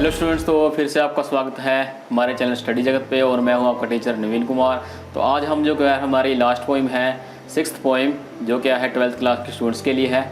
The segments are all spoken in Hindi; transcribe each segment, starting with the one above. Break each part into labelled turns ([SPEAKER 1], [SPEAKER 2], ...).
[SPEAKER 1] हेलो स्टूडेंट्स, तो फिर से आपका स्वागत है हमारे चैनल स्टडी जगत पे और मैं हूं आपका टीचर नवीन कुमार। तो आज हम जो क्या है हमारी लास्ट पोइम है, 6th पोइम, जो क्या है 12th क्लास के स्टूडेंट्स के लिए है,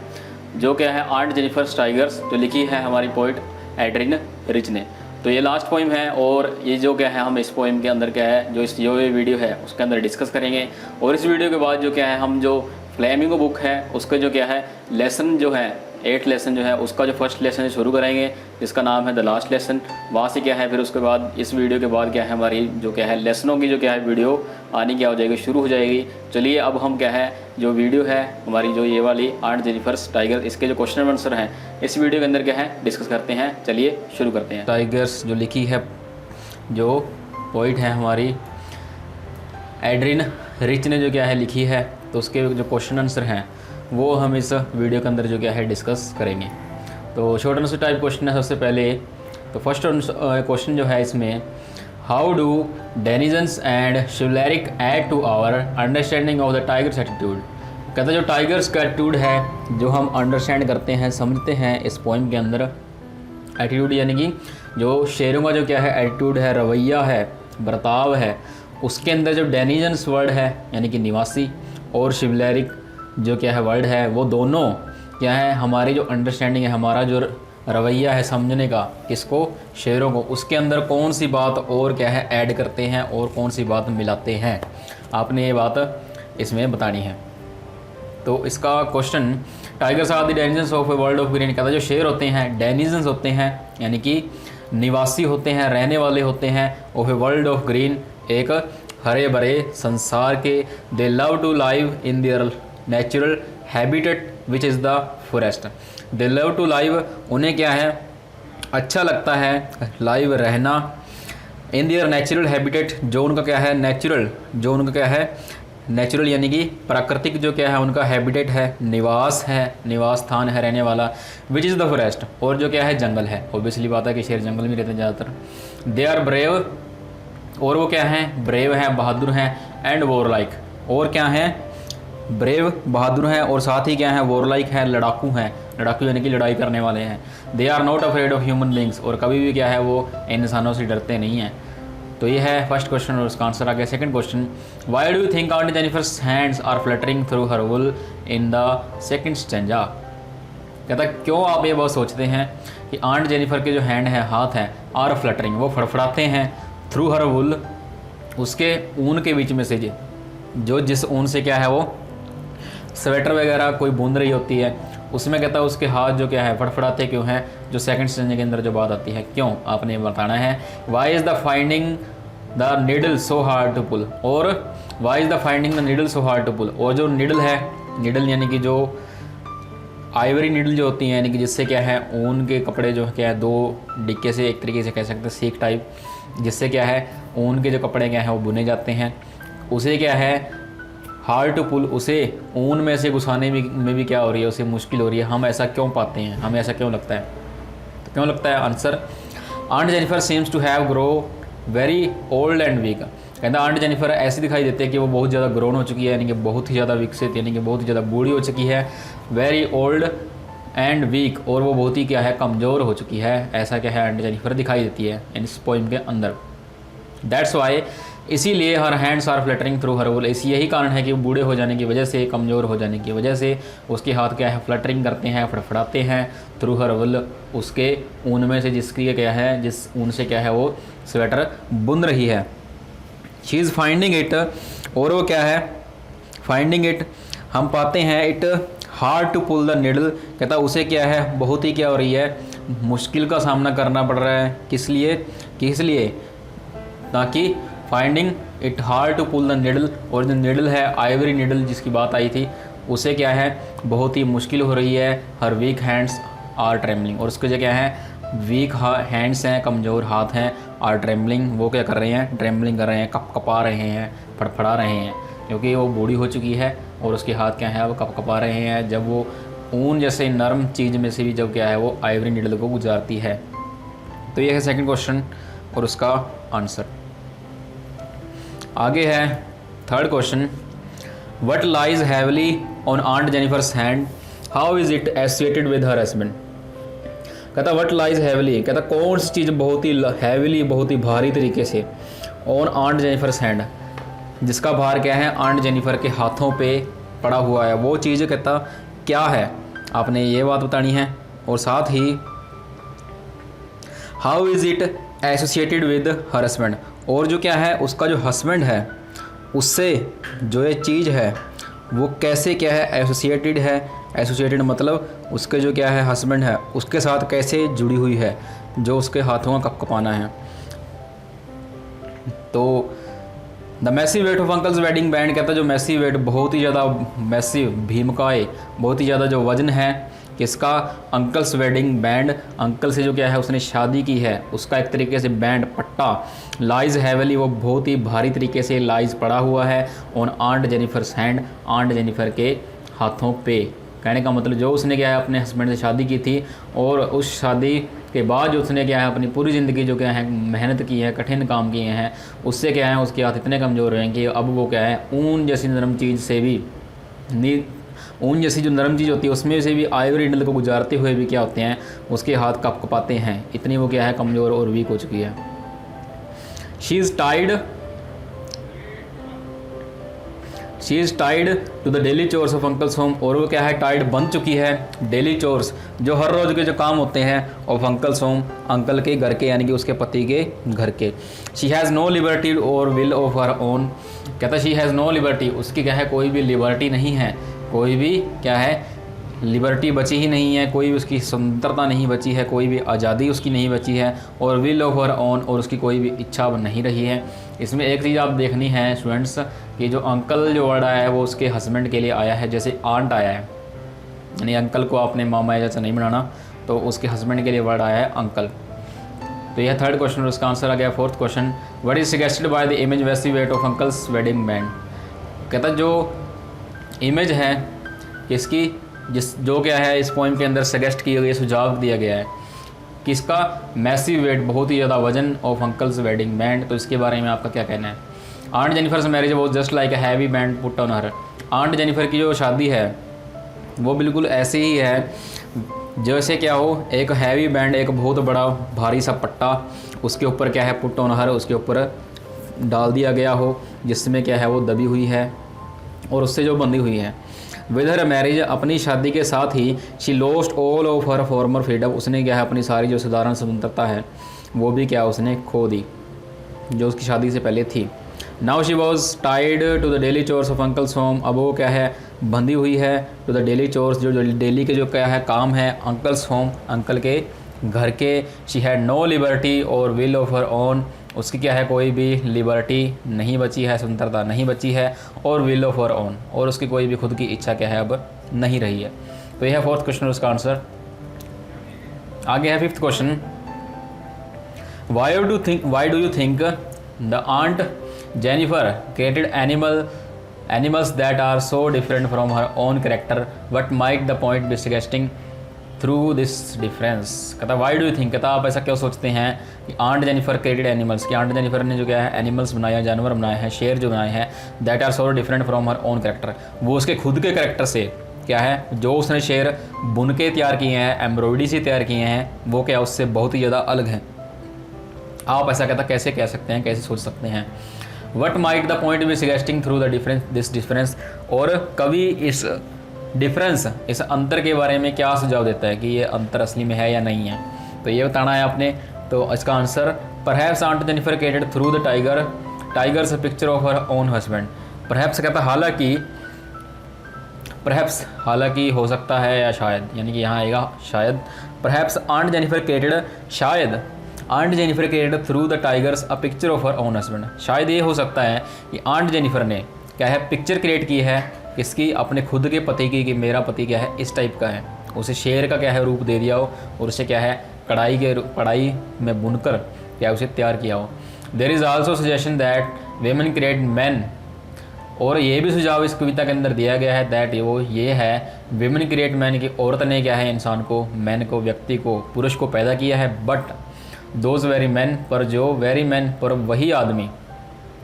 [SPEAKER 1] जो क्या है आंट जेनिफर टाइगर्स, जो लिखी है हमारी पोइट एड्रिन रिच ने। तो ये लास्ट पोइम है और ये जो क्या है हम इस पोइम के अंदर क्या है जो ये वीडियो है उसके अंदर डिस्कस करेंगे। और इस वीडियो के बाद जो क्या है हम जो फ्लेमिंगो बुक है उसके जो क्या है लेसन जो है 8 लेसन जो है उसका जो फर्स्ट लेसन शुरू करेंगे, जिसका नाम है द लास्ट लेसन। वहाँ से क्या है फिर उसके बाद इस वीडियो के बाद क्या है हमारी जो क्या है लेसनों की जो क्या है वीडियो आनी क्या हो जाएगी, शुरू हो जाएगी। चलिए अब हम क्या है जो वीडियो है हमारी जो ये वाली आंट जेनिफर टाइगर, इसके जो क्वेश्चन आंसर हैं इस वीडियो के अंदर क्या है डिस्कस करते हैं। चलिए शुरू करते हैं। टाइगर्स जो लिखी है, जो पोइट है हमारी एड्रिन रिच ने जो क्या है लिखी है, तो उसके जो क्वेश्चन आंसर हैं वो हम इस वीडियो के अंदर जो क्या है डिस्कस करेंगे। तो शॉर्ट आंसर टाइप क्वेश्चन है सबसे पहले। तो फर्स्ट क्वेश्चन जो है इसमें, how do denizens and chivalric add to our understanding of the tiger's attitude. कहता है जो टाइगर्स का एटीट्यूड है जो हम अंडरस्टैंड करते हैं, समझते हैं इस पोइम के अंदर, एटीट्यूड यानी कि जो शेरों का जो क्या है एटीट्यूड है, रवैया है, बर्ताव है, उसके अंदर जो डेनिजन्स वर्ड है यानी कि निवासी और शिवलैरिक जो क्या है वर्ड है, वो दोनों क्या है हमारी जो अंडरस्टैंडिंग है, हमारा जो रवैया है समझने का, किसको, शेरों को, उसके अंदर कौन सी बात और क्या है ऐड करते हैं और कौन सी बात मिलाते हैं, आपने ये बात इसमें बतानी है। तो इसका question, tigers are the denizens of a world of green. कहता है जो शेर होते हैं डेनिजन्स होते हैं यानी कि निवासी होते हैं, रहने वाले होते हैं, of a world of green, एक हरे भरे संसार के। They love to live in their natural habitat which is the forest. They love to live, उन्हें क्या है अच्छा लगता है लाइव रहना, इन देयर नेचुरल हैबिटेट, जो उनका क्या है नेचुरल, जो उनका क्या है नेचुरल यानी कि प्राकृतिक जो क्या है उनका हैबिटेट है, निवास है, निवास स्थान है रहने वाला, विच इज़ द फॉरेस्ट, और जो क्या है जंगल है। ऑब्वियसली बात है कि शेर जंगल में रहते हैं ज़्यादातर। दे आर ब्रेव, और वो क्या हैं ब्रेव हैं, बहादुर हैं, एंड वॉर लाइक, और क्या हैं ब्रेव, बहादुर हैं, और साथ ही क्या है वॉर लाइक हैं, लड़ाकू हैं, लड़ाकू यानी कि लड़ाई करने वाले हैं। They are not afraid of human beings, और कभी भी क्या है वो इंसानों से डरते नहीं हैं। तो ये है फर्स्ट क्वेश्चन और उसका आंसर आ गया। Second question, why do you think Aunt Jennifer's hands are fluttering through her wool in the second stanza. कहता क्यों आप ये बहुत सोचते हैं कि आंट जेनिफर के जो हैंड है, हाथ हैं, आर फ्लटरिंग, वो फड़फड़ाते हैं, थ्रू हर वुल, उसके ऊन के बीच में से, जो जिस ऊन से क्या है वो स्वेटर वगैरह कोई बूंद रही होती है, उसमें कहता है उसके हाथ जो क्या है फड़फड़ाते क्यों हैं, जो सेकंड स्टेंज के अंदर जो बात आती है, क्यों आपने बताना है। Why is the finding the needle so hard to pull, और why is the finding the needle so hard to pull, और जो नीडल है, नीडल यानी कि जो आइवरी नीडल जो होती है यानी कि जिससे क्या है ऊन के कपड़े जो क्या है दो डिक्के से एक तरीके से कह सकते हैं सीक टाइप, जिससे क्या है ऊन के जो कपड़े क्या हैं वो बुने जाते हैं, उसे क्या है हार्ड टू पुल, उसे ऊन में से घुसाने में भी क्या हो रही है, उसे मुश्किल हो रही है। हम ऐसा क्यों पाते हैं, हमें ऐसा क्यों लगता है, तो क्यों लगता है answer, Aunt Jennifer seems to have grow very old and weak. कहता आंट जेनिफर ऐसी दिखाई देती है कि वो बहुत ज़्यादा ग्रोन हो चुकी है, यानी कि बहुत ही ज़्यादा विकसित, यानी कि बहुत ही ज़्यादा बूढ़ी हो चुकी है, वेरी ओल्ड एंड वीक, और वो बहुत ही क्या है कमज़ोर हो चुकी है, ऐसा क्या है आंट जेनिफर दिखाई देती है इस पोइम के अंदर। दैट्स वाई, इसीलिए her hands are fluttering through her wool, इसी यही कारण है कि वो बूढ़े हो जाने की वजह से, कमज़ोर हो जाने की वजह से उसके हाथ क्या है फ्लटरिंग करते हैं, फड़फड़ाते हैं, थ्रू हर वुल, उसके ऊन में से, जिसकी क्या है जिस ऊन से क्या है वो स्वेटर बुन रही है। शी इज़ फाइंडिंग इट, और वो क्या है फाइंडिंग इट, हम पाते हैं, it hard to pull the needle. कहता उसे क्या है बहुत ही क्या हो रही है मुश्किल का सामना करना पड़ रहा है, किस लिए ताकि finding it hard to pull the needle, और जो नीडल है आइवरी नीडल जिसकी बात आई थी, उसे क्या है बहुत ही मुश्किल हो रही है। हर वीक हैंड्स आर ट्रेमलिंग, और उसके जो क्या है वीक हैंड्स हैं, कमज़ोर हाथ हैं, आर ट्रेमलिंग, वो क्या कर रहे हैं ट्रेमलिंग कर रहे हैं, कपकपा रहे हैं, फड़फड़ा रहे हैं, क्योंकि वो बूढ़ी हो चुकी है और उसके हाथ क्या है वो कपकपा रहे हैं जब वो ऊन जैसे नरम चीज़ में से भी जब क्या है वो आइवरी नीडल को गुजारती है। तो ये है सेकंड क्वेश्चन और उसका आंसर। आगे है third question, what lies heavily on Aunt Jennifer's hand, how is it associated with her husband.
[SPEAKER 2] कहता व्हाट लाइज हैविली, कहता कौन सी चीज़ बहुत ही हैविली, बहुत ही भारी तरीके से ऑन आंट जेनिफर्स हैंड, जिसका भार क्या है आंट जेनिफर के हाथों पे पड़ा हुआ है, वो चीज़ कहता क्या है, आपने ये बात बतानी है। और साथ ही how is it associated with her husband, और जो क्या है उसका जो हस्बैंड है उससे जो ये चीज़ है वो कैसे क्या है एसोसिएटेड है। एसोसिएटेड मतलब उसके जो क्या है हस्बैंड है उसके साथ कैसे जुड़ी हुई है, जो उसके हाथों का कपाना है। तो the massive weight of uncle's wedding band, कहता है जो मैसिव वेट, बहुत ही ज़्यादा मैसिव, भीमकाय, बहुत ही ज़्यादा जो वजन है किसका, अंकल्स वेडिंग बैंड, अंकल से जो क्या है उसने शादी की है उसका एक तरीके से बैंड पट्टा, लाइज हैवली, वो बहुत ही भारी तरीके से लाइज पड़ा हुआ है on Aunt Jennifer's hand, Aunt Jennifer के हाथों पे। कहने का मतलब जो उसने क्या है अपने हस्बैंड से शादी की थी और उस शादी के बाद जो उसने क्या है अपनी पूरी ज़िंदगी जो क्या है मेहनत की है, कठिन काम किए हैं, उससे क्या है उसके हाथ इतने कमज़ोर हैं कि अब वो क्या है ऊन जैसी नरम चीज़ से भी ऊन जैसी जो नरम चीज़ होती है उसमें से भी आइवरी नीडल को गुजारते हुए भी क्या होते हैं उसके हाथ कपकपाते हैं, इतनी वो क्या है कमज़ोर और वीक हो चुकी है। She is tied to the daily chores of uncle's home, और वो क्या है टाइड बन चुकी है डेली चोर्स, जो हर रोज़ के जो काम होते हैं ऑफ अंकल्स होम, अंकल के घर के यानी कि उसके पति के घर के। शी हैज़ नो लिबर्टी और विल ऑफ हर ओन, कहता शी हैज़ नो लिबर्टी, उसकी क्या है कोई भी लिबर्टी नहीं है, कोई भी क्या है लिबर्टी बची ही नहीं है, कोई भी उसकी स्वतंत्रता नहीं बची है, कोई भी आज़ादी उसकी नहीं बची है, और विल ऑफ हर ओन, और उसकी कोई भी इच्छा अब नहीं रही है। इसमें एक चीज़ आप देखनी है स्टूडेंट्स कि जो अंकल जो वर्ड आया है वो उसके हस्बैंड के लिए आया है, जैसे आंट आया है, यानी अंकल को आपने मामा या चाचा नहीं बनाना, तो उसके हस्बैंड के लिए वर्ड आया है अंकल। तो यह थर्ड क्वेश्चन और उसका आंसर आ गया। Fourth question, what is suggested by the image वैसी weight of uncle's wedding band, कहता जो इमेज है किसकी, जिस जो क्या है इस पोइम के अंदर सजेस्ट किया गया, सुझाव दिया गया है किसका, मैसिव वेट, बहुत ही ज़्यादा वजन ऑफ अंकल्स वेडिंग बैंड। तो इसके बारे में आपका क्या कहना है। आंट जेनिफर्स मैरिज वो just like a heavy band put on her, Aunt Jennifer की जो शादी है वो बिल्कुल ऐसे ही है जैसे क्या हो एक हैवी बैंड, एक बहुत बड़ा भारी सा पट्टा उसके ऊपर क्या है पुट ऑन हर, उसके ऊपर डाल दिया गया हो, जिसमें क्या है वो दबी हुई है और उससे जो बंधी हुई है। विद हर मैरिज, अपनी शादी के साथ ही she lost all of her former freedom, उसने क्या है अपनी सारी जो साधारण स्वतंत्रता है वो भी क्या उसने खो दी जो उसकी शादी से पहले थी। Now she was tied to the daily chores of uncle's home, अब वो क्या है बंधी हुई है टू द डेली चोर्स, जो डेली के जो क्या है काम है अंकल्स होम, अंकल के घर के। शी हैड नो लिबर्टी और विल ऑफ हर ओन, उसकी क्या है कोई भी लिबर्टी नहीं बची है, स्वतंत्रता नहीं बची है, और विल ऑफ हर ओन, और उसकी कोई भी खुद की इच्छा क्या है अब नहीं रही है। तो यह है फोर्थ क्वेश्चन उसका आंसर। आगे है fifth question, why do you think the Aunt Jennifer created animals that are so different from her own character, what might the point be suggesting through this difference। कहता why do you think, कहता आप ऐसा क्यों सोचते हैं कि आंट जेनिफर क्रिएटेड एनिमल्स, कि आंट जेनिफर ने जो क्या है एनिमल्स बनाया, जानवर बनाए हैं, शेर जो बनाए हैं, that are so different from her own character, वो उसके खुद के कैरेक्टर से क्या है जो उसने शेर बुन के तैयार किए हैं, एम्ब्रॉयडरी से तैयार किए हैं, वो क्या उससे बहुत ही ज़्यादा अलग हैं। आप ऐसा कहता कैसे कह सकते हैं, कैसे सोच सकते हैं। What might the point be suggesting through the difference, this difference, और कभी इस डिफरेंस, इस अंतर के बारे में क्या सुझाव देता है कि ये अंतर असली में है या नहीं है। तो ये बताना है आपने। तो इसका answer, perhaps Aunt Jennifer created through the tigers picture of her own husband. Perhaps कहता हालांकि, परहैप्स हालांकि हो सकता है या शायद, यानी कि यहाँ आएगा शायद। परहैप्स आंट जेनिफर क्रिएटेड, शायद Aunt Jennifer created through the tigers a picture of her own husband, शायद ये हो सकता है कि आंट जेनिफर ने क्या है पिक्चर क्रिएट की है किसकी, अपने खुद के पति की, कि मेरा पति क्या है इस टाइप का है, उसे शेर का क्या है रूप दे दिया हो और उसे क्या है कढ़ाई में बुनकर क्या उसे तैयार किया हो। There is also suggestion that women create man, और ये भी सुझाव इस कविता के अंदर दिया गया है दैट वो ये है वेमेन क्रिएट मैन, की औरत ने क्या है इंसान को, मैन को, व्यक्ति को, पुरुष को पैदा किया है, बट दोज वेरी मैन, पर जो वेरी मैन, पर वही आदमी,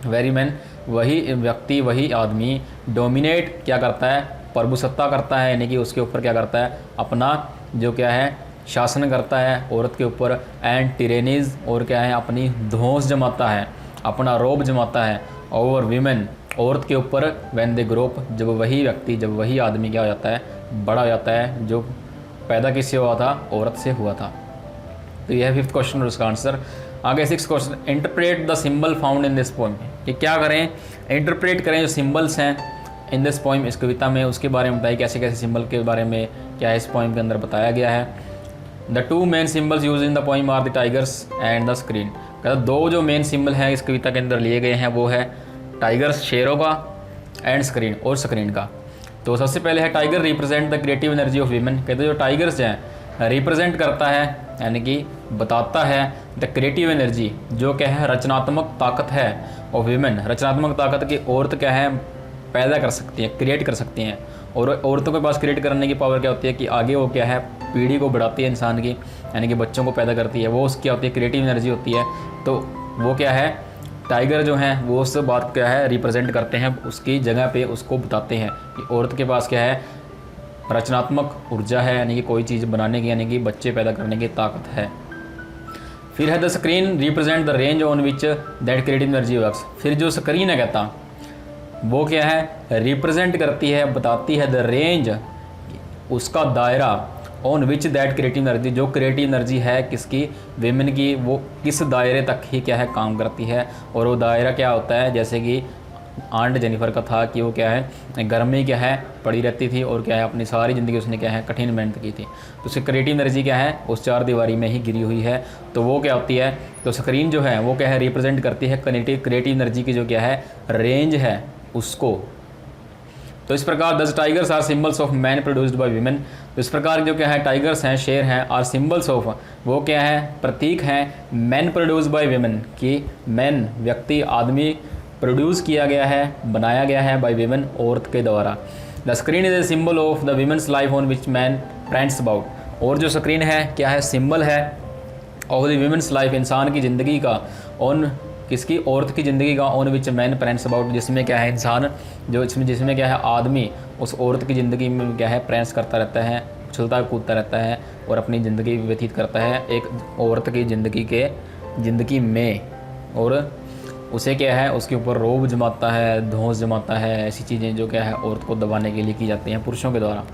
[SPEAKER 2] वेरी मैन वही व्यक्ति, वही आदमी डोमिनेट क्या करता है, प्रभुसत्ता करता है, यानी कि उसके ऊपर क्या करता है अपना जो क्या है शासन करता है औरत के ऊपर, एंड टिरेनीज, और क्या है अपनी धौंस जमाता है, अपना रोब जमाता है ओवर वीमेन, औरत के ऊपर, व्हेन दे ग्रो अप, जब वही व्यक्ति, जब वही आदमी क्या हो जाता है, बड़ा हो जाता है, जो पैदा किससे हुआ था, औरत से हुआ था। तो यह है 5th क्वेश्चन और उसका आंसर। आगे 6th question, interpret the symbol found in this poem, कि क्या करें, इंटरप्रेट करें जो सिंबल्स हैं इन दिस पोएम, इस कविता में, उसके बारे में बताइए कैसे कैसे सिंबल के बारे में क्या इस पोएम के अंदर बताया गया है। The 2 main symbols use in the poem are the tigers and the screen, कहता 2 जो मेन सिंबल हैं इस कविता के अंदर लिए गए हैं वो है टाइगर्स शेरों का, एंड स्क्रीन और स्क्रीन का। तो सबसे पहले है tiger represent the creative energy of women, कहते जो टाइगर्स हैं रिप्रेजेंट करता है यानी कि बताता है द क्रिएटिव एनर्जी, जो क्या है रचनात्मक ताकत है, और वीमेन रचनात्मक ताकत की औरत क्या है पैदा कर सकती हैं, क्रिएट कर सकती हैं। और औरतों के पास क्रिएट करने की पावर क्या होती है कि आगे वो क्या है पीढ़ी को बढ़ाती है इंसान की, यानी कि बच्चों को पैदा करती है, वो उसकी क्या होती है क्रिएटिव एनर्जी होती है। तो वो क्या है टाइगर जो हैं वो उस बात क्या है रिप्रेजेंट करते हैं, उसकी जगह पे उसको बताते हैं कि औरत के पास क्या है रचनात्मक ऊर्जा है, यानी कि कोई चीज़ बनाने की, यानी कि बच्चे पैदा करने की ताकत है। फिर है the screen represent the range on which that creative energy works, फिर जो स्क्रीन है कहता वो क्या है रिप्रेजेंट करती है, बताती है द रेंज, उसका दायरा, on which that creative energy, जो क्रिएटिव एनर्जी है किसकी, विमेन की, वो किस दायरे तक ही क्या है काम करती है। और वो दायरा क्या होता है, जैसे कि आंट जेनिफर का था कि वो क्या है घर में क्या है पड़ी रहती थी और क्या है अपनी सारी ज़िंदगी उसने क्या है कठिन मेहनत की थी, तो उसकी क्रिएटिव एनर्जी क्या है उस 4 दीवारी में ही गिरी हुई है। तो वो क्या होती है, तो स्क्रीन जो है वो क्या है रिप्रेजेंट करती है क्रिएटिव एनर्जी की जो क्या है रेंज है उसको। तो इस प्रकार 10 tigers are symbols of man produced by women, तो इस प्रकार जो क्या है टाइगर्स हैं शेर हैं आर सिंबल्स ऑफ, वो क्या है प्रतीक हैं मैन प्रोड्यूस्ड बाय वीमेन, कि मैन व्यक्ति आदमी प्रोड्यूस किया गया है बनाया गया है बाय वीमेन औरत के द्वारा। The screen is a symbol of the women's life on which men prance about, और जो स्क्रीन है क्या है सिंबल है ऑफ द वीमेंस लाइफ इंसान की ज़िंदगी का, ऑन किसकी औरत की ज़िंदगी का, on which men prance about, जिसमें क्या है इंसान जो जिसमें क्या है आदमी उस औरत की ज़िंदगी में क्या है प्रेंट्स करता रहता है, उछलता कूदता रहता है और अपनी ज़िंदगी व्यतीत करता है एक औरत की ज़िंदगी में, और उसे क्या है उसके ऊपर रोब जमाता है, धौंस जमाता है, ऐसी चीज़ें जो क्या है औरत को दबाने के लिए की जाती हैं पुरुषों के द्वारा।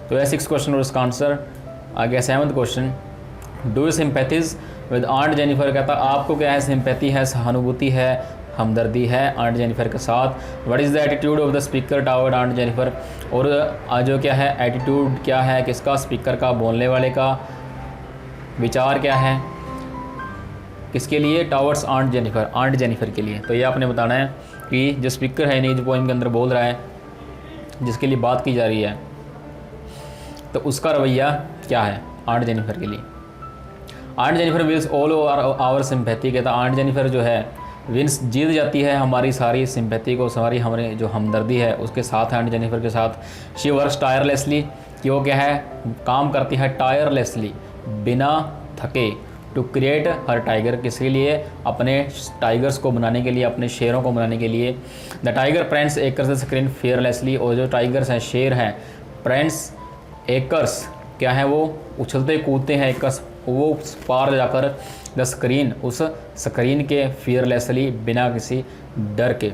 [SPEAKER 2] तो यह 6th क्वेश्चन और उसका आंसर। आगे 7th question, do you sympathise with aunt Jennifer, कहता आपको क्या है सिंपैथी है, सहानुभूति है, हमदर्दी है आंट जेनिफर के साथ। What is the attitude of the speaker toward Aunt Jennifer, और जो क्या है एटीट्यूड क्या है किसका, स्पीकर का, बोलने वाले का, विचार क्या है किसके लिए, टावर्ड्स आंट जेनिफर के लिए। तो ये आपने बताना है कि जो स्पीकर है नहीं जो पोइम के अंदर बोल रहा है जिसके लिए बात की जा रही है तो उसका रवैया क्या है आंट जेनिफर के लिए। Aunt Jennifer wills all our sympathy, कहता आंट जेनिफर जो है विंस जीत जाती है हमारी सारी सिंपैथी को, सारी हमारी जो हमदर्दी है उसके साथ आंट जेनिफर के साथ। शी वर्क्स टायरलेसली, कि वो क्या है काम करती है टायरलेसली बिना थके, टू क्रिएट हर टाइगर, किसके लिए, अपने टाइगर्स को बनाने के लिए, अपने शेरों को बनाने के लिए। The tiger prance across the screen fearlessly, और जो टाइगर्स हैं शेर हैं प्रेंट्स एकर्स क्या है वो उछलते कूदते हैं एकर्स, वो पार जाकर द स्क्रीन उस स्क्रीन के फेयरलेसली बिना किसी डर के।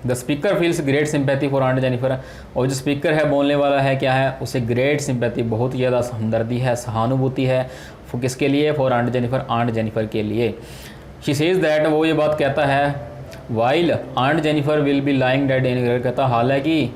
[SPEAKER 2] The speaker feels great sympathy for Aunt Jennifer, और जो स्पीकर है बोलने वाला है क्या है उसे ग्रेट सिंपैथी बहुत ज़्यादा हमदर्दी है, सहानुभूति है, किसके लिए, फॉर आंट जेनिफर के लिए। शी सेज दैट, वो ये बात कहता है while Aunt Jennifer will be lying dead in grave, कहता हालांकि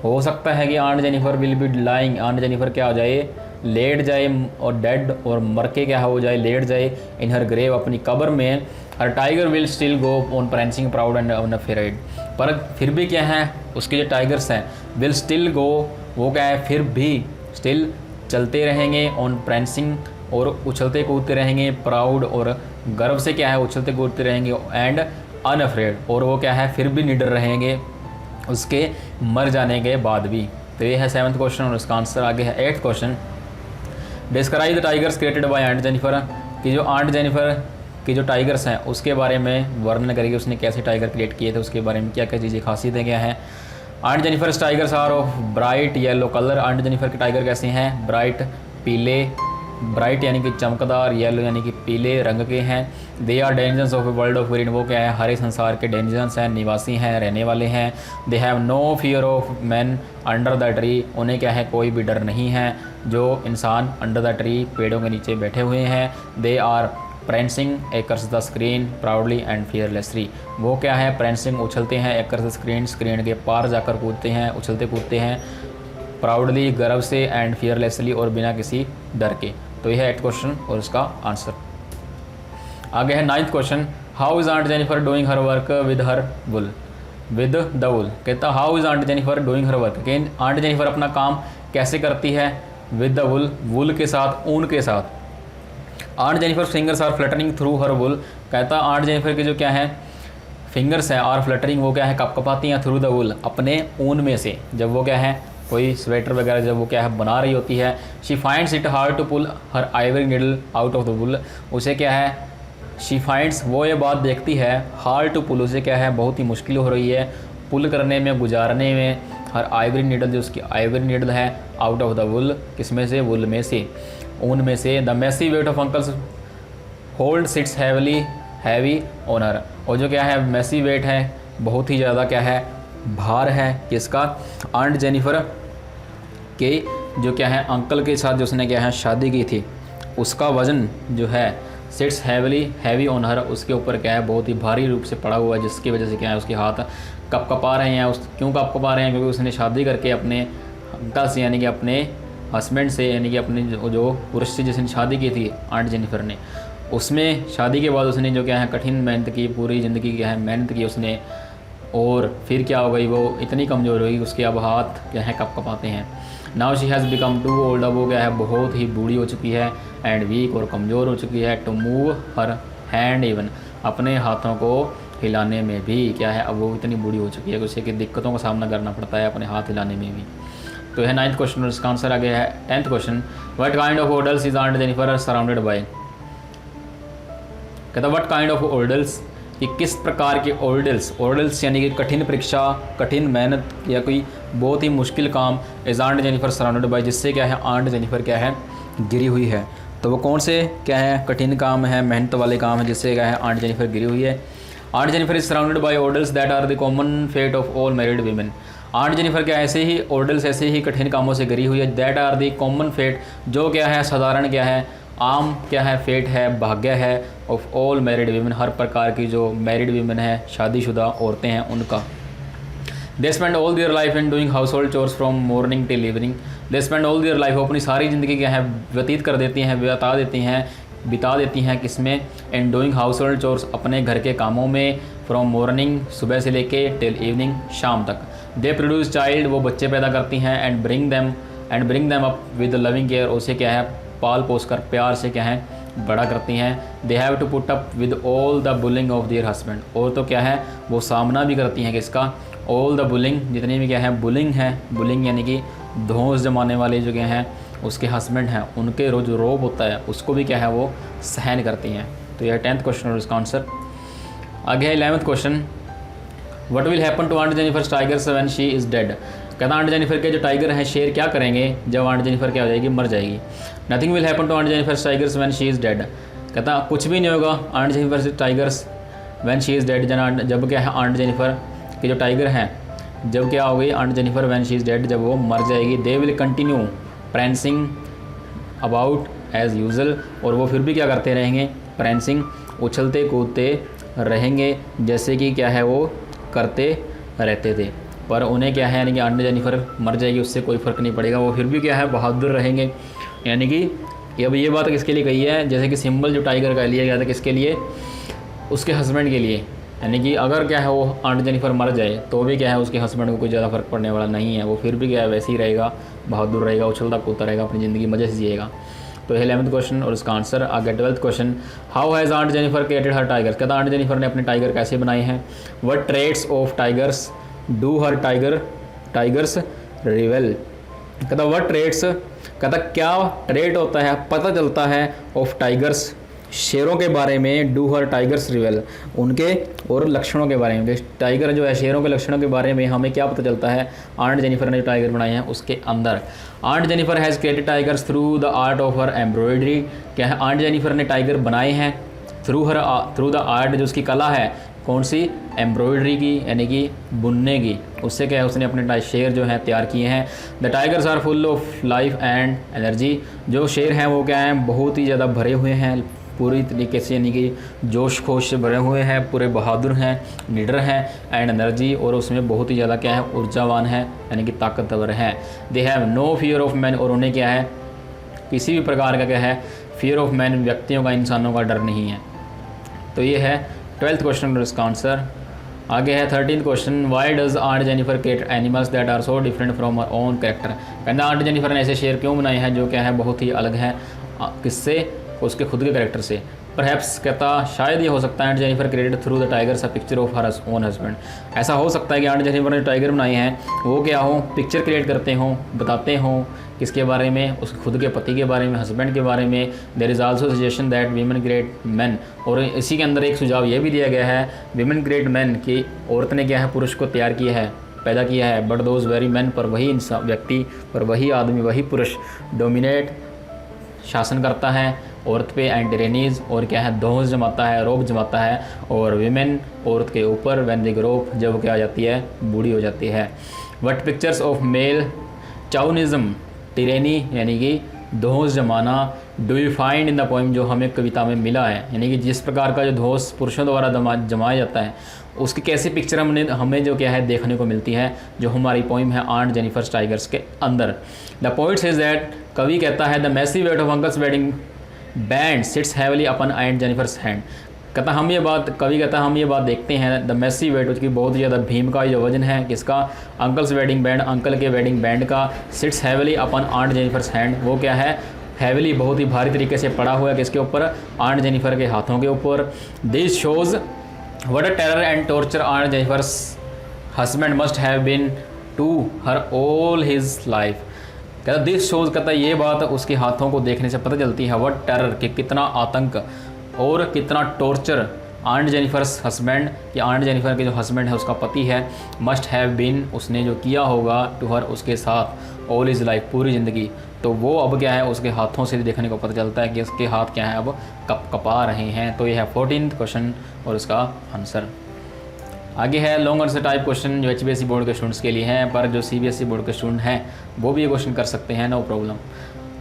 [SPEAKER 2] हो सकता है कि aunt Jennifer will be lying, Aunt Jennifer क्या हो जाए लेट जाए, और डेड और मर के क्या हो जाए लेट जाए, इन हर ग्रेव अपनी कब्र में। हर tiger will still go on prancing proud and unafraid, पर फिर भी क्या है उसके जो टाइगर्स हैं विल स्टिल गो, वो क्या है फिर भी स्टिल चलते रहेंगे, ऑन प्रेंसिंग और उछलते कूदते रहेंगे, प्राउड और गर्व से क्या है उछलते कूदते रहेंगे, एंड अनअफ्रेड और वो क्या है फिर भी निडर रहेंगे उसके मर जाने के बाद भी। तो ये है 7th क्वेश्चन और इसका आंसर। आगे है 8th question, describe the tigers created by Aunt Jennifer, कि जो आंट जेनिफर के जो टाइगर्स हैं उसके बारे में वर्णन करेगी, उसने कैसे टाइगर क्रिएट किए थे, उसके बारे में क्या क्या चीज़ें खासियतें क्या हैं। Aunt Jennifer tigers are of bright yellow colour, Aunt Jennifer के टाइगर कैसे हैं ब्राइट पीले ब्राइट यानी कि चमकदार, येलो यानी कि पीले रंग के हैं। They are dangers of a world of green, वो क्या है हरे संसार के डेंजर्स हैं, निवासी हैं, रहने वाले हैं। They have no fear of man under the tree, उन्हें क्या है कोई भी डर नहीं है जो इंसान अंडर द ट्री पेड़ों के नीचे बैठे हुए हैं। They are prancing across the screen proudly and fearlessly, वो क्या है प्रेंसिंग उछलते हैं, एकर्स स्क्रीन स्क्रीन के पार जाकर कूदते हैं, उछलते कूदते हैं, प्राउडली गर्व से, एंड फियरलेसली और बिना किसी डर के। तो यह है 8th क्वेश्चन और इसका आंसर। आगे है 9th question, how is aunt Jennifer doing her work with her wool, with the wool. कहता how is aunt Jennifer doing her work, कि आंट जेनिफर अपना काम कैसे करती है, विद द वुल, वुल के साथ, ऊन के साथ। Aunt Jennifer fingers are fluttering through her wool, कहता आंट जेनिफर के जो क्या है फिंगर्स हैं आर फ्लटरिंग, वो क्या है कपकपाती हैं, थ्रू द वुल, अपने ऊन में से, जब वो क्या है कोई स्वेटर वगैरह जब वो क्या है बना रही होती है। She finds it hard to pull her ivory needle out of the wool, उसे क्या है शी फाइंड्स, वो ये बात देखती है, हार्ड टू पुल, उसे क्या है बहुत ही मुश्किल हो रही है पुल करने में, गुजारने में, हर आइवरी निडल, जो उसकी आइवरी निडल है, आउट ऑफ द वुल, किसमें से, वुल में से, ऊन में से। The massy weight of uncle's hold sits heavy on her, और जो क्या है मैसी वेट है बहुत ही ज़्यादा क्या है भार है किसका, आंट जेनिफर के जो क्या है अंकल के साथ जो उसने क्या है शादी की थी, उसका वज़न जो है सिट्स हैवी ऑन हर, उसके ऊपर क्या है बहुत ही भारी रूप से पड़ा हुआ है, जिसकी वजह से क्या है उसके हाथ कपकपा रहे हैं। क्यों कपकपा रहे हैं, क्योंकि उसने शादी करके अपने अंकल से यानी कि अपने हस्बैंड से यानी कि अपने जो पुरुष से जिसने शादी की थी आंट जेनिफर ने, उसमें शादी के बाद उसने जो क्या है कठिन मेहनत की, पूरी ज़िंदगी क्या है मेहनत की उसने, और फिर क्या हो गई वो इतनी कमज़ोर हो गई उसके अब हाथ क्या है कपकपाते हैं। Now she has become too old, वो क्या है बहुत ही बूढ़ी हो चुकी है, एंड वीक और कमज़ोर हो चुकी है, to move her hand even, अपने हाथों को हिलाने में भी क्या है अब वो इतनी बूढ़ी हो चुकी है कि उसे कि दिक्कतों का सामना करना पड़ता है अपने हाथ हिलाने में भी। तो यह 9th क्वेश्चन और इसका आंसर आ गया है 10th question, what kind of ordeals is aunt Jennifer surrounded by, कहता व्हाट काइंड ऑफ ओडल्स, कि किस प्रकार के ओडल्स यानी कि कठिन परीक्षा, कठिन मेहनत या कोई बहुत ही मुश्किल काम, is aunt Jennifer surrounded by, जिससे क्या है आंट जेनिफर क्या है गिरी हुई है। तो वो कौन से क्या है कठिन काम है, मेहनत वाले काम है जिससे क्या है आंट जेनिफर गिरी हुई है। Aunt Jennifer is surrounded by ordeals that are the common fate of all married women, aunt Jennifer क्या ऐसे ही ओडल्स ऐसे ही कठिन कामों से गिरी हुई है, that are the common fate, जो क्या है साधारण क्या है आम क्या है फेट है, भाग्य है, ऑफ ऑल मैरिड वीमेन, हर प्रकार की जो मैरिड वीमेन है, शादीशुदा औरतें हैं उनका। They spend all their life in doing household chores from morning till evening, they spend all their life, अपनी सारी ज़िंदगी क्या है व्यतीत कर देती हैं, बिता देती हैं किसमें, इन डूइंग हाउस होल्ड चोर्स, अपने घर के कामों में, फ्रॉम मॉर्निंग सुबह से लेके टिल इवनिंग शाम तक। दे प्रोड्यूस चाइल्ड, वो बच्चे पैदा करती हैं, and bring them up with loving care, उसे क्या है पाल पोस कर प्यार से क्या है बड़ा करती हैं। They have to put up with all the bullying of their husband, और तो क्या है वो सामना भी करती हैं किसका, ऑल द बुलिंग, जितनी भी क्या है बुलिंग है, बुलिंग यानी कि धौंस जमाने वाले जो क्या हैं उसके हस्बैंड हैं, उनके रोज रोब होता है उसको भी क्या है वो सहन करती हैं। तो यह 10th क्वेश्चन और इसका आंसर। आगे है 11th question, what will happen to Aunt Jennifer tigers when she is dead, कहता आंट जेनिफर के जो टाइगर हैं शेर क्या करेंगे जब आंट जेनिफर क्या हो जाएगी मर जाएगी। Nothing will happen to Aunt Jennifer tigers when she is dead, कहता कुछ भी नहीं होगा Aunt Jennifer tigers when she is dead, जब क्या है आंट जेनिफर के जो टाइगर हैं जब क्या हो गई aunt Jennifer when she is dead, जब वो मर जाएगी। They will continue prancing about as usual, और वो फिर भी क्या करते रहेंगे प्रेंसिंग, उछलते कूदते रहेंगे जैसे कि क्या है वो करते रहते थे। पर उन्हें क्या है यानी कि आंट जेनिफर मर जाएगी उससे कोई फ़र्क नहीं पड़ेगा, वो फिर भी क्या है बहादुर रहेंगे। यानी कि अब ये बात किसके लिए कही है, जैसे कि सिंबल जो टाइगर का लिया गया था किसके लिए, उसके हस्बैंड के लिए, यानी कि अगर क्या है वो आंट जेनिफर मर जाए तो भी क्या है उसके हस्बैंड को कोई ज़्यादा फ़र्क पड़ने वाला नहीं है, वो फिर भी क्या है वैसे ही रहेगा, बहादुर रहेगा, उछलता कूदता रहेगा, अपनी ज़िंदगी मज़े से जिएगा। तो यह 11th क्वेश्चन और इसका आंसर। आगे 12th question, how has aunt Jennifer created her tigers, कहता आंट जेनिफर ने अपने टाइगर कैसे बनाए हैं। What traits of tigers do her tigers reveal, कहता व्हाट ट्रेट्स, कहता क्या ट्रेट होता है पता चलता है ऑफ टाइगर्स शेरों के बारे में, डू हर टाइगर्स रिवेल, उनके और लक्षणों के बारे में। टाइगर जो है, शेरों के लक्षणों के बारे में हमें क्या पता चलता है, आंट जेनिफर ने जो टाइगर बनाए हैं उसके अंदर। Aunt Jennifer has created tigers through the art of her embroidery. क्या है, आंट जेनिफर ने टाइगर बनाए हैं थ्रू द आर्ट, जो उसकी कला है कौन सी, एम्ब्रॉयडरी की, यानी कि बुनने की। उससे क्या है, उसने अपने शेर जो हैं तैयार किए हैं। The tigers are full of life and energy. जो शेर हैं वो क्या हैं, बहुत ही ज़्यादा भरे हुए हैं पूरी तरीके से, यानी कि जोश खोश से भरे हुए हैं, पूरे बहादुर हैं, निडर हैं, एंड एनर्जी, और उसमें बहुत ही ज़्यादा क्या है, ऊर्जावान है, यानी कि ताकतवर हैं। They have no fear of man, और उन्हें क्या है, किसी भी प्रकार का क्या है, फियर ऑफ मैन, व्यक्तियों का, इंसानों का डर नहीं है। तो ये है 12th क्वेश्चन और इसका आंसर। आगे है 13th question, why does Aunt Jennifer create animals that are so different from our own character. कहना आंट जेनिफर ने ऐसे शेर क्यों बनाए हैं जो क्या है, बहुत ही अलग है किससे, उसके खुद के कैरेक्टर से। परहैप्स कहता शायद ये हो सकता है, aunt Jennifer created through the tigers a picture of her own husband. ऐसा हो सकता है कि आंट जेनिफर ने टाइगर बनाए हैं वो क्या हो, पिक्चर क्रिएट करते हों, बताते हों किसके बारे में, उसके खुद के पति के बारे में, हस्बैंड के बारे में। There is also suggestion that women create man, और इसी के अंदर एक सुझाव ये भी दिया गया है, वीमेन क्रिएट मैन, कि औरत ने क्या है, पुरुष को तैयार किया है, पैदा किया है। बट दोज वेरी मैन, पर वही इंसान, व्यक्ति, पर वही आदमी, वही पुरुष डोमिनेट, शासन करता है औरत पे, एंड टिरेनीज, और क्या है, दोष जमाता है, रोब जमाता है, और विमेन औरत के ऊपर, व्हेन दे ग्रो, जब क्या हो जाती है, बूढ़ी हो जाती है। What pictures of male चाउनिज्म, tyranny यानी कि दोष जमाना, do you find in the poem, जो हमें कविता में मिला है, यानी कि जिस प्रकार का जो दोष पुरुषों द्वारा जमाया जाता है उसकी कैसी पिक्चर हमें जो क्या है देखने को मिलती है, जो हमारी पोइम है आंट जेनिफर टाइगर्स के अंदर। द पोइट सेज दैट, कवि कहता है, the massy weight of uncle's wedding band sits heavily upon Aunt Jennifer's hand. कहता हम ये बात, कवि कहता हम ये बात देखते हैं, द मैसी वेट, उसकी बहुत ही ज़्यादा भीम का जो वजन है किसका, अंकल्स वेडिंग बैंड, अंकल के वेडिंग बैंड का, seats heavily upon Aunt Jennifer's hand, वो क्या है, हैवली बहुत ही भारी तरीके से पड़ा हुआ है किसके ऊपर, आंट जेनिफर के हाथों के ऊपर। This shows what a terror and torture Aunt Jennifer's husband must have been to her all his life. कहता दिस शोज़, कहता ये बात उसके हाथों को देखने से पता चलती है, व्हाट टेरर, कि कितना आतंक और कितना टॉर्चर आंट जेनिफर्स हस्बैंड, कि आंट जेनिफर के जो हस्बैंड है, उसका पति है, मस्ट हैव बीन, उसने जो किया होगा, टू हर, उसके साथ, ऑल इज़ लाइफ, पूरी ज़िंदगी। तो वो अब क्या है, उसके हाथों से देखने को पता चलता है कि उसके हाथ क्या है, अब कपा रहे हैं। तो ये है 14th क्वेश्चन और इसका आंसर। आगे है लॉन्ग आंसर टाइप क्वेश्चन, जो HBSC बोर्ड के स्टूडेंट्स के लिए हैं, पर जो CBSE बोर्ड के स्टूडेंट हैं वो भी ये क्वेश्चन कर सकते हैं, no problem.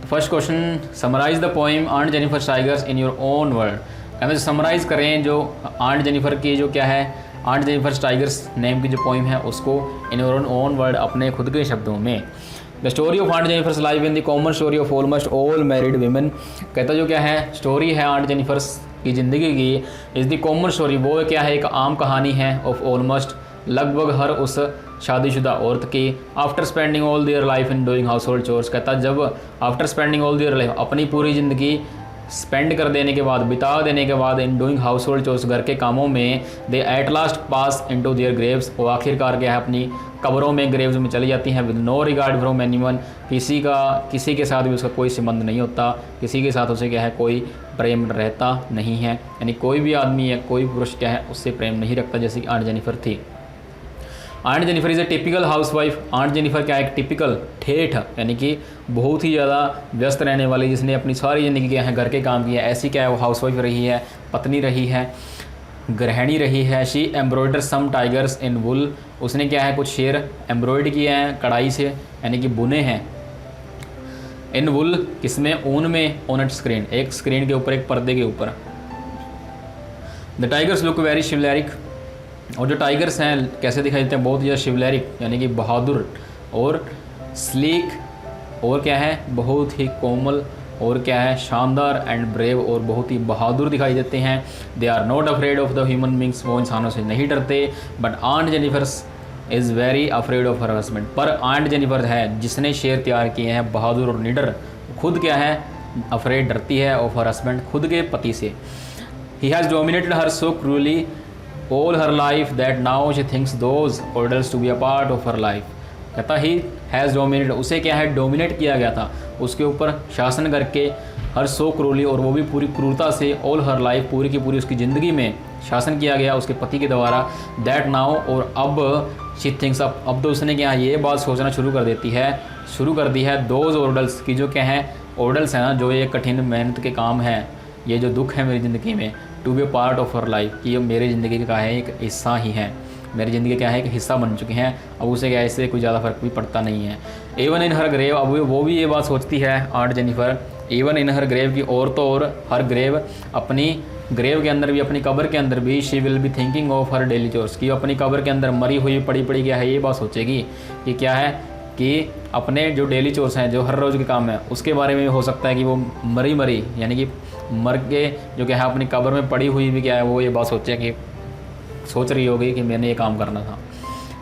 [SPEAKER 2] First question, summarise the poem Aunt Jennifer tigers in your own word. कहते समराइज करें जो आंट जेनिफर की जो क्या है, आंट जेनिफर टाइगर्स नेम की जो पोइम है उसको इन योर ओन वर्ड, अपने खुद के शब्दों में। The story of Aunt Jennifer's life in the common story of almost all married women. कहता जो क्या है, स्टोरी है आंट जेनिफर्स की ज़िंदगी की, इज़ द कॉमन स्टोरी, वो क्या है, एक आम कहानी है, ऑफ ऑलमोस्ट, लगभग हर उस शादीशुदा औरत की, after spending all their life in doing household chores. कहता जब after spending all their life, अपनी पूरी ज़िंदगी स्पेंड कर देने के बाद, बिता देने के बाद, in doing household chores, घर के कामों में, they at last pass into their graves, वो आखिरकार क्या है, अपनी कब्रों में, ग्रेव्स में चली जाती हैं, with no regard from anyone, किसी के साथ भी उसका कोई संबंध नहीं होता, किसी के साथ उसे क्या है, कोई प्रेम रहता नहीं है, यानी कोई भी आदमी या कोई पुरुष क्या है उससे प्रेम नहीं रखता, जैसे कि आंट जेनिफर थी। Aunt Jennifer is a typical housewife. Aunt Jennifer क्या है, एक टिपिकल, ठेठ, यानी कि बहुत ही ज़्यादा व्यस्त रहने वाली, जिसने अपनी सारी ज़िंदगी क्या है घर के काम किया, ऐसी क्या है वो हाउसवाइफ रही है, पत्नी रही है, गृहिणी रही है। She embroider some tigers in wool, उसने क्या है कुछ शेर एम्ब्रॉयड किए हैं कढ़ाई से, यानी कि बुने हैं, इन वुल, किसमें, ऊन में, ऑन एट स्क्रीन, एक स्क्रीन के ऊपर, एक पर्दे के ऊपर। द टाइगर्स लुक वेरी शिवलैरिक, और जो टाइगर्स हैं कैसे दिखाई देते हैं, बहुत ज़्यादा शिवलैरिक, यानी कि बहादुर, और स्लीक, और क्या है, बहुत ही कोमल, और क्या है, शानदार, एंड ब्रेव, और बहुत ही बहादुर दिखाई देते हैं। They are not afraid of the human beings, वो इंसानों से नहीं डरते। But Aunt Jennifer's is very afraid of her husband, पर आंट जेनिफर है जिसने शेर तैयार किए हैं, बहादुर और निडर, खुद क्या है, अफ्रेड, डरती है, ऑफ हर हस्बैंड, खुद के पति से। He has dominated her so cruelly all her life that now she thinks those orders to be a part of her life. कहता ही हैज़ डोमिनेटेड, उसे क्या है, डोमिनेट किया गया था, उसके ऊपर शासन करके हर सो क्रूरली, और वो भी पूरी क्रूरता से, ऑल हर लाइफ, पूरी की पूरी उसकी ज़िंदगी में शासन किया गया उसके पति के द्वारा। दैट नाउ, और अब शी थिंक्स, अब तो उसने क्या ये बात सोचना शुरू कर दी है दोज ऑर्डर्स की, जो क्या है ऑर्डर्स हैं ना, जो ये कठिन मेहनत के काम हैं, ये जो दुख है मेरी ज़िंदगी में, to be part of her life, कि ये मेरी ज़िंदगी का है एक हिस्सा ही है, मेरी ज़िंदगी क्या है एक हिस्सा बन चुके हैं। अब उसे क्या इससे कोई ज़्यादा फर्क भी पड़ता नहीं है। इवन इन हर ग्रेव, अब वो भी ये बात सोचती है aunt Jennifer, even in her grave की, और तो और हर ग्रेव, अपनी ग्रेव के अंदर भी, अपनी कब्र के अंदर भी, she will be thinking of her daily chores, की अपनी कब्र के अंदर मरी हुई पड़ी क्या है ये बात सोचेगी कि क्या है कि अपने जो डेली चोर्स हैं, जो हर रोज़ के काम हैं, उसके बारे में हो सकता है कि वो मरी यानी कि मर के जो क्या है अपनी कब्र में पड़ी हुई भी क्या है वो ये बात सोच रही होगी कि मैंने ये काम करना था।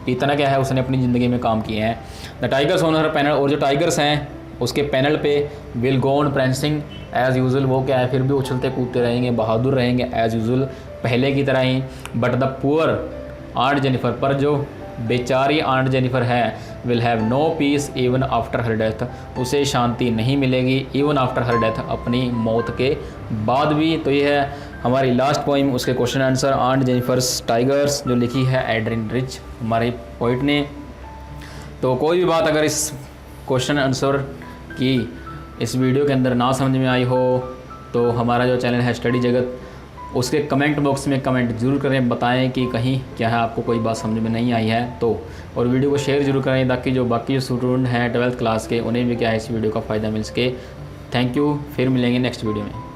[SPEAKER 2] इतना क्या है उसने अपनी ज़िंदगी में काम किए हैं। The tigers on her panel, और जो टाइगर्स हैं उसके पैनल पे, will go on prancing as usual, वो क्या है फिर भी उछलते कूदते रहेंगे, बहादुर रहेंगे एज़ यूजुअल, पहले की तरह ही। But the poor aunt Jennifer, पर जो बेचारी आंट जेनिफर है, will have no peace even after her death, उसे शांति नहीं मिलेगी इवन आफ्टर हर डेथ, अपनी मौत के बाद भी। तो ये है हमारी लास्ट पोइम, उसके question answer, Aunt Jennifer's tigers, जो लिखी है एड्रिन रिच हमारे पोइट ने। तो कोई भी बात अगर इस क्वेश्चन आंसर की इस वीडियो के अंदर ना समझ में आई हो, तो हमारा जो चैनल है स्टडी जगत, उसके कमेंट बॉक्स में कमेंट जरूर करें, बताएं कि कहीं क्या है आपको कोई बात समझ में नहीं आई है तो, और वीडियो को शेयर जरूर करें ताकि जो बाकी स्टूडेंट हैं 12th क्लास के, उन्हें भी क्या है इस वीडियो का फ़ायदा मिल सके। थैंक यू, फिर मिलेंगे नेक्स्ट वीडियो में।